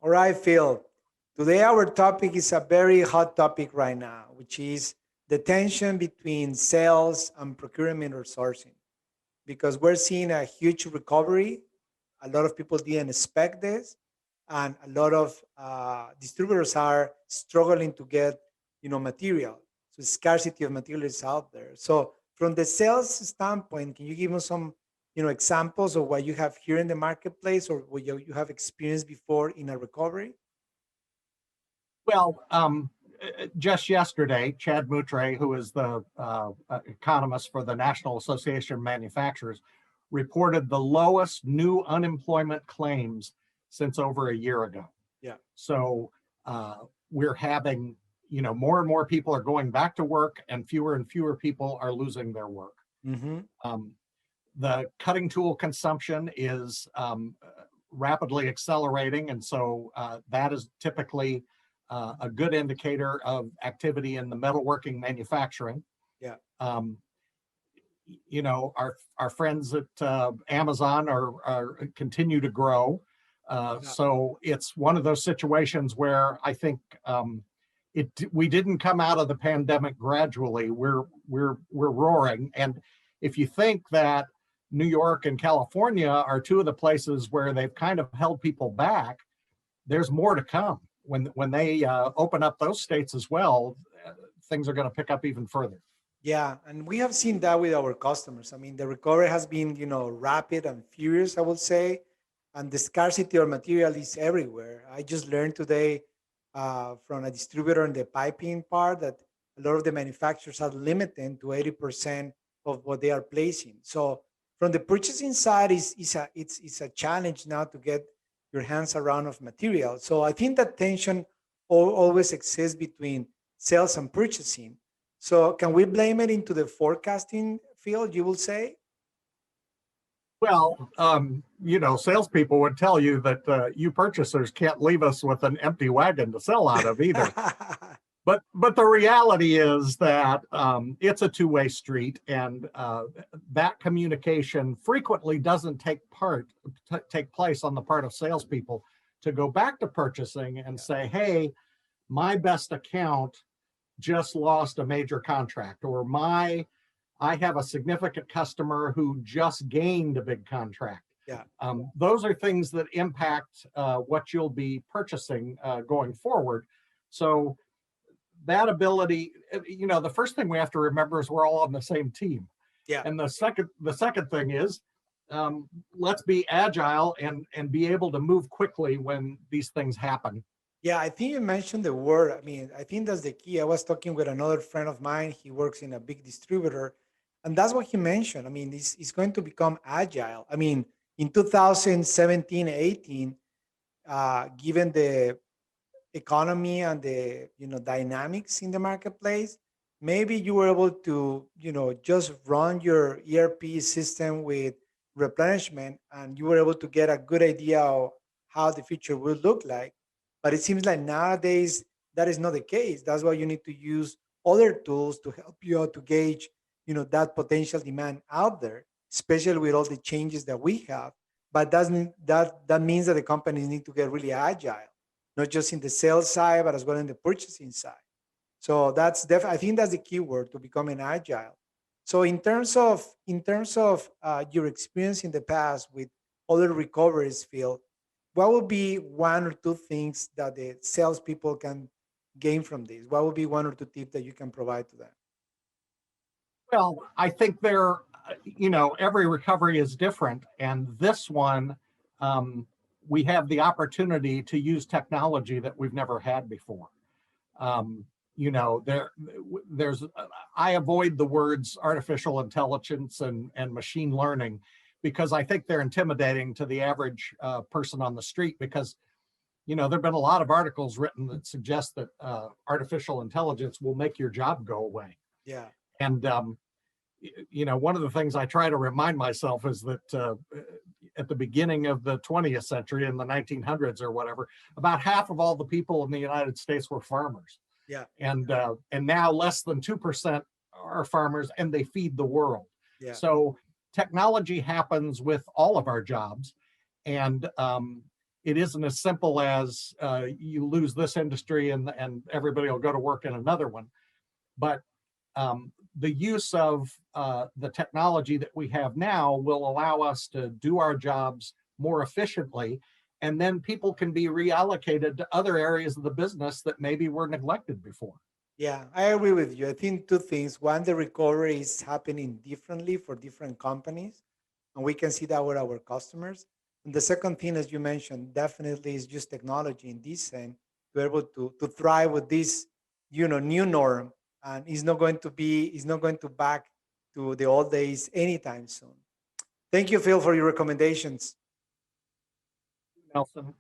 All right, Phil. Today, our topic is a very hot topic right now, which is the tension between sales and procurement or sourcing. Because we're seeing a huge recovery. A lot of people didn't expect this, and a lot of distributors are struggling to get, material. So scarcity of material is out there. So from the sales standpoint, can you give us some, examples of what you have here in the marketplace or what you have experienced before in a recovery? Well, just yesterday, Chad Moutre, who is the economist for the National Association of Manufacturers, reported the lowest new unemployment claims since over a year ago. Yeah. So we're having, more and more people are going back to work, and fewer people are losing their work. Mm-hmm. The cutting tool consumption is rapidly accelerating, and so that is typically a good indicator of activity in the metalworking manufacturing. Yeah. Our friends at Amazon are continue to grow. So it's one of those situations where I think we didn't come out of the pandemic gradually. We're roaring, and if you think that New York and California are two of the places where they've kind of held people back, there's more to come. When they open up those states as well, things are going to pick up even further. Yeah, and we have seen that with our customers. I mean, the recovery has been, rapid and furious, I would say, and the scarcity of material is everywhere. I just learned today from a distributor in the piping part that a lot of the manufacturers are limited to 80% of what they are placing. So from the purchasing side, it's a challenge now to get your hands around of material. So I think that tension always exists between sales and purchasing. So can we blame it into the forecasting field, you will say? Well, salespeople would tell you that you purchasers can't leave us with an empty wagon to sell out of either. But the reality is that it's a two-way street, and that communication frequently doesn't take place on the part of salespeople to go back to purchasing and say, "Hey, my best account just lost a major contract," or I have a significant customer who just gained a big contract. Yeah. Those are things that impact what you'll be purchasing going forward. So that ability, the first thing we have to remember is we're all on the same team. Yeah. And the second thing is, let's be agile and be able to move quickly when these things happen. Yeah, I think you mentioned the word. I mean, I think that's the key. I was talking with another friend of mine. He works in a big distributor, and that's what he mentioned. I mean, it's going to become agile. I mean, in 2017, 18, given the economy and the dynamics in the marketplace, maybe you were able to just run your ERP system with replenishment, and you were able to get a good idea of how the future will look like. But it seems like nowadays that is not the case. That's why you need to use other tools to help you out to gauge that potential demand out there, especially with all the changes that we have. But doesn't that means that the companies need to get really agile, not just in the sales side, but as well in the purchasing side. So that's I think that's the key word to becoming agile. So in terms of your experience in the past with other recoveries, Phil, what would be one or two things that the salespeople can gain from this? What would be one or two tips that you can provide to them? Well, I think every recovery is different. And this one, we have the opportunity to use technology that we've never had before. I avoid the words artificial intelligence and machine learning because I think they're intimidating to the average person on the street because, there've been a lot of articles written that suggest that artificial intelligence will make your job go away. Yeah. And, one of the things I try to remind myself is that at the beginning of the 20th century, in the 1900s or whatever, about half of all the people in the United States were farmers. Yeah. And now less than 2% are farmers, and they feed the world. Yeah. So technology happens with all of our jobs, and it isn't as simple as you lose this industry and everybody will go to work in another one. But the use of the technology that we have now will allow us to do our jobs more efficiently, and then people can be reallocated to other areas of the business that maybe were neglected before. Yeah, I agree with you. I think two things. One, the recovery is happening differently for different companies, and we can see that with our customers. And the second thing, as you mentioned, definitely is just technology in this sense to be able to thrive with this, new norm, and it's not going to back to the old days anytime soon. Thank you, Phil, for your recommendations. Nelson,